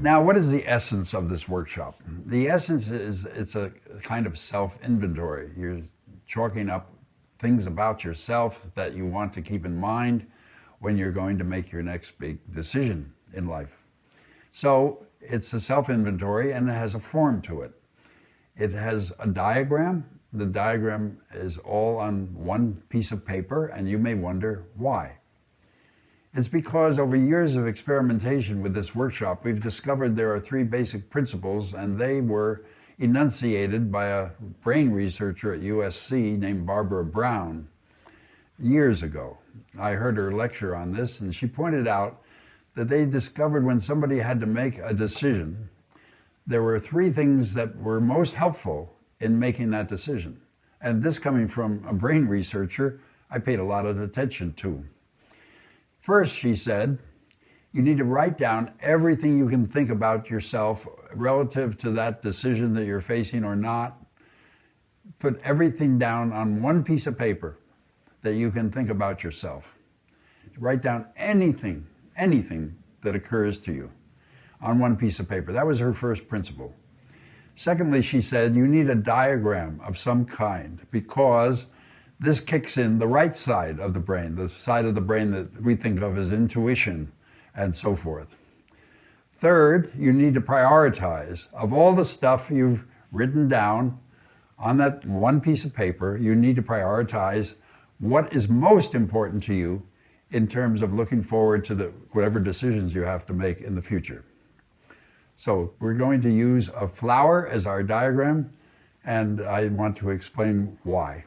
Now, what is the essence of this workshop? The essence is it's a kind of self-inventory. You're chalking up things about yourself that you want to keep in mind when you're going to make your next big decision in life. So it's a self-inventory, and it has a form to it. It has a diagram. The diagram is all on one piece of paper, and you may wonder why. It's because over years of experimentation with this workshop, we've discovered there are three basic principles, and they were enunciated by a brain researcher at USC named Barbara Brown years ago. I heard her lecture on this, and she pointed out that they discovered when somebody had to make a decision, there were three things that were most helpful in making that decision. And this coming from a brain researcher, I paid a lot of attention to. First, she said, you need to write down everything you can think about yourself relative to that decision that you're facing or not. Put everything down on one piece of paper that you can think about yourself. Write down anything that occurs to you on one piece of paper. That was her first principle. Secondly, she said, you need a diagram of some kind because this kicks in the right side of the brain, the side of the brain that we think of as intuition and so forth. Third, you need to prioritize. Of all the stuff you've written down on that one piece of paper, you need to prioritize what is most important to you in terms of looking forward to whatever decisions you have to make in the future. So we're going to use a flower as our diagram, and I want to explain why.